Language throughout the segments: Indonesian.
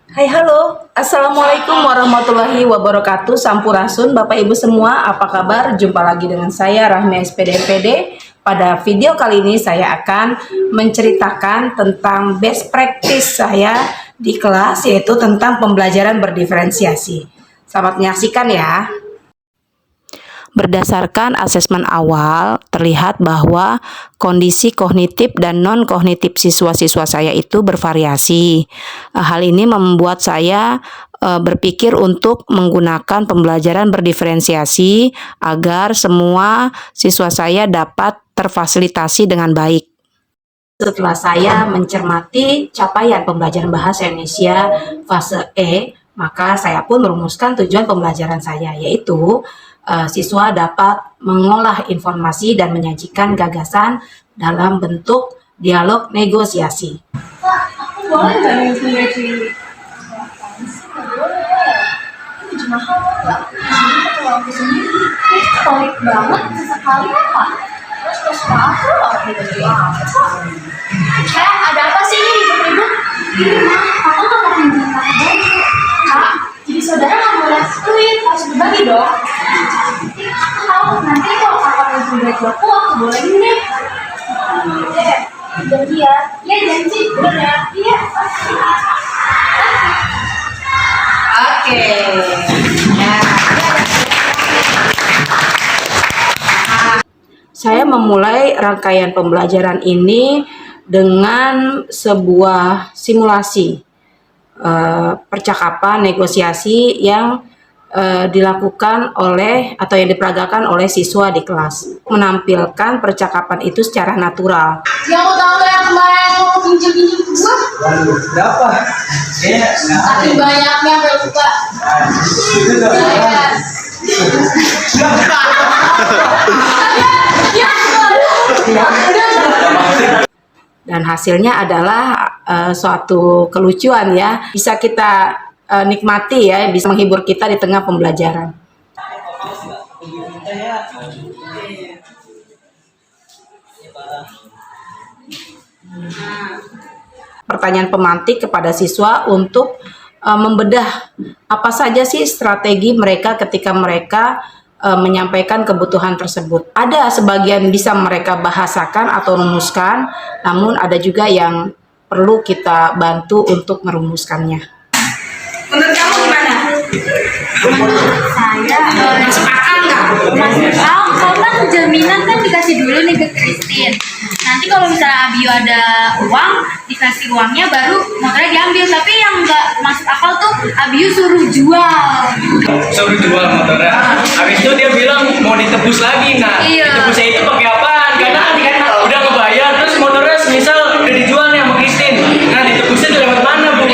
Hai halo, Assalamualaikum warahmatullahi wabarakatuh. Sampurasun Bapak Ibu semua, apa kabar? Jumpa lagi dengan saya Rahmi SPD MPD. Pada video kali ini saya akan menceritakan tentang best practice saya di kelas, yaitu tentang pembelajaran berdiferensiasi. Selamat menyaksikan ya. Berdasarkan asesmen awal, terlihat bahwa kondisi kognitif dan non-kognitif siswa-siswa saya itu bervariasi. Hal ini membuat saya berpikir untuk menggunakan pembelajaran berdiferensiasi agar semua siswa saya dapat terfasilitasi dengan baik. Setelah saya mencermati capaian pembelajaran bahasa Indonesia fase E, maka saya pun merumuskan tujuan pembelajaran saya, yaitu siswa dapat mengolah informasi dan menyajikan gagasan dalam bentuk dialog negosiasi. Kak, aku boleh nggak nyusun dari boleh. Ini cuma hal nggak? Di sini kalau aku sendiri, pelit banget sesekali apa? Terus aku loh gitu apa? Ada apa sih ini ribut-ribut? Ini mah, aku nggak mau pinjam aku. Kak, jadi saudara nggak boleh duit, harus berbagi dong. Aku tahu nanti kalau kakak mau duit aku bolehin deh. Janji ya? Iya janji, bener ya? Iya. Oke. Saya memulai rangkaian pembelajaran ini dengan sebuah simulasi percakapan negosiasi yang dilakukan oleh atau yang diperagakan oleh siswa di kelas, menampilkan percakapan itu secara natural. Yang mau tahu yang kemarin mau pinjam-pinjam ke gua? Waduh, berapa? Saking banyaknya gak lupa. Dan hasilnya adalah suatu kelucuan ya, bisa kita nikmati ya, bisa menghibur kita di tengah pembelajaran. Pertanyaan pemantik kepada siswa untuk membedah apa saja sih strategi mereka ketika mereka menyampaikan kebutuhan tersebut. Ada sebagian bisa mereka bahasakan atau rumuskan, namun ada juga yang perlu kita bantu untuk merumuskannya. Menurut kamu gimana? Menurut saya Masuk akal nggak? masuk akal. Kalau kan jaminan kan dikasih dulu nih ke Christine. Nanti kalau misalnya Abio ada uang, dikasih uangnya baru motornya diambil. Tapi yang nggak masuk akal tuh Abio suruh jual. Suruh jual motornya. Habis itu dia bilang mau ditebus lagi. Nah, Iya. ditebusnya itu pakai apaan? Karena udah ngebayar, terus motornya semisal udah dijual nih sama Christine. Nah, ditebusnya tuh lewat mana, Bu?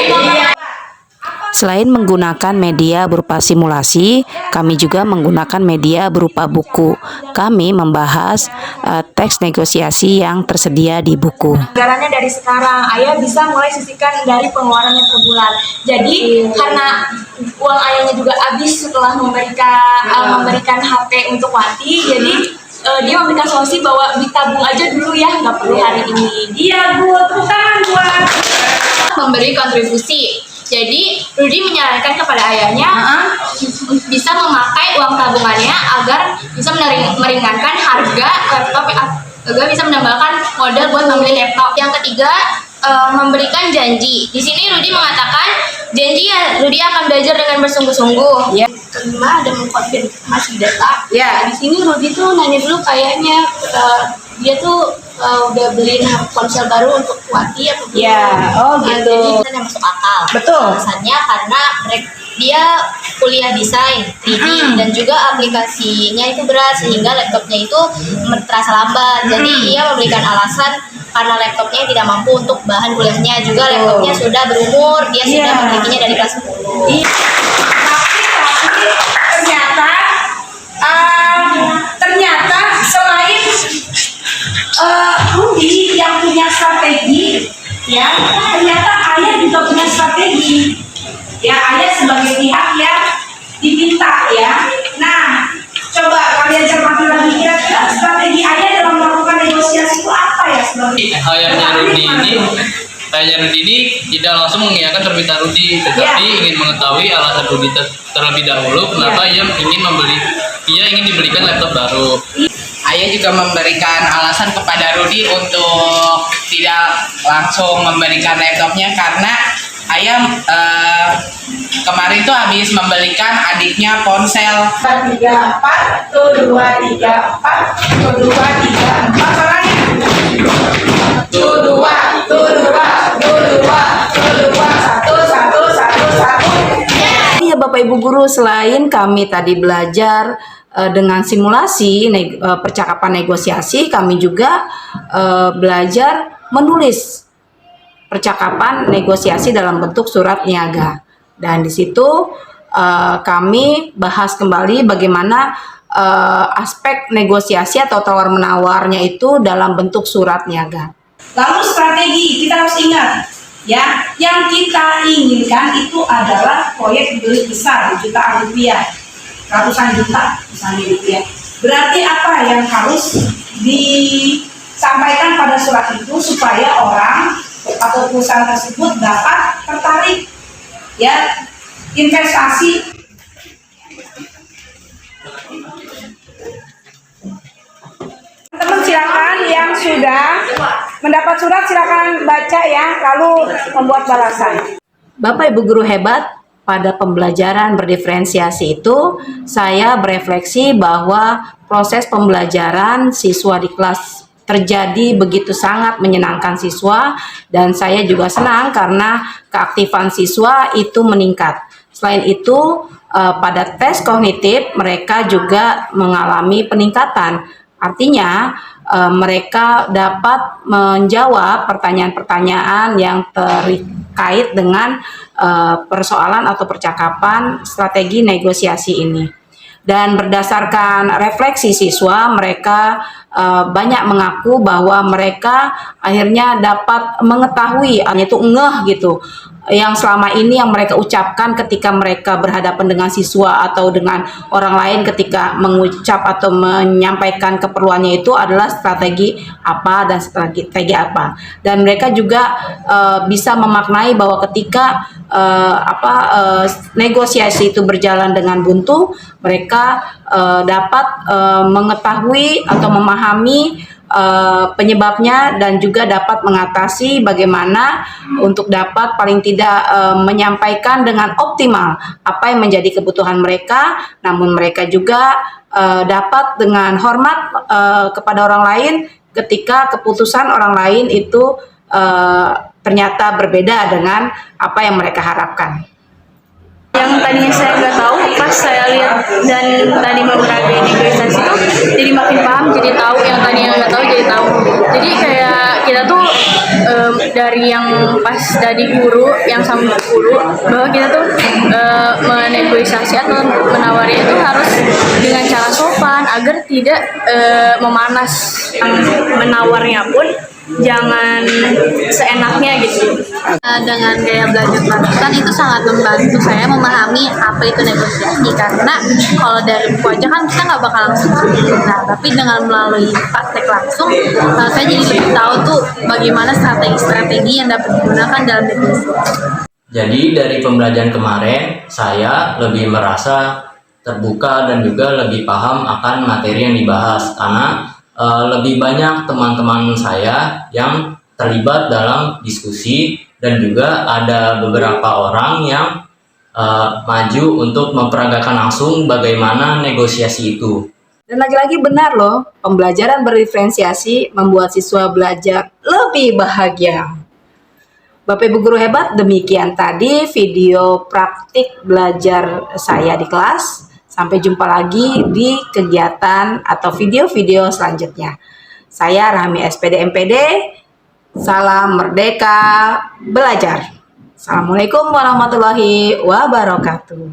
Selain menggunakan media berupa simulasi, kami juga menggunakan media berupa buku. Kami membahas teks negosiasi yang tersedia di buku. Anggarannya dari sekarang, ayah bisa mulai sisihkan dari pengeluarannya per bulan. Jadi karena uang ayahnya juga habis setelah memberikan HP untuk Wati, jadi dia memberikan solusi bahwa ditabung aja dulu ya, nggak perlu hari ini. Dia buat memberi kontribusi. Jadi Rudy menyarankan kepada ayahnya bisa memakai uang tabungannya agar bisa meringankan harga laptop, agar bisa menambahkan modal buat membeli laptop. Yang ketiga, memberikan janji. Di sini Rudy mengatakan janji ya Rudy akan belajar dengan bersungguh-sungguh. Ya. Kelima, ada mengkonfirmasi data. Ya. Di sini Rudy tuh nanya dulu kayaknya dia tuh udah beliin ponsel baru untuk Wati atau belum. Ya, oh gitu. Jadi yang masuk akal. Betul. Alasannya karena dia kuliah desain 3D dan juga aplikasinya itu berat sehingga laptopnya itu terasa lambat. Jadi ia memberikan alasan karena laptopnya tidak mampu untuk bahan kuliahnya, juga laptopnya sudah berumur, dia sudah memilikinya dari kelas 10. Ternyata selain Rudy yang punya strategi, ya ternyata ayah juga punya strategi. Ya, ayah sebagai pihak yang diminta ya. Nah, coba kalian cermati lagi, kira-kira strategi ayah dalam melakukan negosiasi itu apa ya sebenarnya? Ayahnya Rudy ini Ayahnya Rudi ini tidak langsung mengiyakan permintaan Rudi, tetapi ingin mengetahui alasan Rudi terlebih dahulu kenapa ia ingin diberikan laptop baru. Ayah juga memberikan alasan kepada Rudi untuk tidak langsung memberikan laptopnya karena Ayah kemarin tuh habis membelikan adiknya ponsel 3, 4, tuh 2, 3, 4, tuh 2, 3, 4 orangnya. Tuh 2, tuh 2, tuh 2, tuh 2, 1, 1, 1, 1. Iya Bapak Ibu Guru, selain kami tadi belajar dengan simulasi percakapan negosiasi, kami juga belajar menulis percakapan negosiasi dalam bentuk surat niaga. Dan di situ kami bahas kembali bagaimana aspek negosiasi atau tawar-menawarnya itu dalam bentuk surat niaga. Lalu strategi, kita harus ingat ya, yang kita inginkan itu adalah proyek beli besar jutaan rupiah, ratusan juta misalnya rupiah. Berarti apa yang harus disampaikan pada surat itu supaya orang atau perusahaan tersebut dapat tertarik ya investasi. Teman silakan yang sudah mendapat surat silakan baca ya, lalu membuat balasan. Bapak Ibu Guru hebat, pada pembelajaran berdiferensiasi itu saya berefleksi bahwa proses pembelajaran siswa di kelas terjadi begitu sangat menyenangkan siswa, dan saya juga senang karena keaktifan siswa itu meningkat. Selain itu pada tes kognitif mereka juga mengalami peningkatan. Artinya mereka dapat menjawab pertanyaan-pertanyaan yang terkait dengan persoalan atau percakapan strategi negosiasi ini. Dan berdasarkan refleksi siswa, mereka banyak mengaku bahwa mereka akhirnya dapat mengetahui, itu ngeh gitu, yang selama ini yang mereka ucapkan ketika mereka berhadapan dengan siswa atau dengan orang lain ketika mengucap atau menyampaikan keperluannya itu adalah strategi apa dan strategi apa. Dan mereka juga bisa memaknai bahwa ketika negosiasi itu berjalan dengan buntu, mereka dapat mengetahui atau memahami penyebabnya dan juga dapat mengatasi bagaimana untuk dapat paling tidak menyampaikan dengan optimal apa yang menjadi kebutuhan mereka, namun mereka juga dapat dengan hormat kepada orang lain ketika keputusan orang lain itu ternyata berbeda dengan apa yang mereka harapkan. Yang tadinya saya nggak tahu, pas saya lihat dan tadi beberapa negosiasi itu jadi makin paham, jadi tahu. Yang tadinya nggak tahu jadi tahu. Jadi kayak kita tuh dari yang pas dari guru yang sama guru bahwa kita tuh menegosiasi atau menawari itu harus dengan cara sopan agar tidak memanas. Menawarnya pun jangan seenaknya gitu. Dengan gaya belajar lanjutan itu sangat membantu saya memahami apa itu negosiasi, karena kalau dari buku aja kan kita nggak bakal langsung. Nah, tapi dengan melalui praktek langsung saya jadi lebih tahu tuh bagaimana strategi-strategi yang dapat digunakan dalam negosiasi. Jadi dari pembelajaran kemarin saya lebih merasa terbuka dan juga lebih paham akan materi yang dibahas, karena lebih banyak teman-teman saya yang terlibat dalam diskusi dan juga ada beberapa orang yang maju untuk memperagakan langsung bagaimana negosiasi itu. Dan lagi-lagi benar loh, pembelajaran berdiferensiasi membuat siswa belajar lebih bahagia. Bapak Ibu Guru hebat, demikian tadi video praktik belajar saya di kelas. Sampai jumpa lagi di kegiatan atau video-video selanjutnya. Saya Rahmi SPD MPD, salam merdeka belajar. Assalamualaikum warahmatullahi wabarakatuh.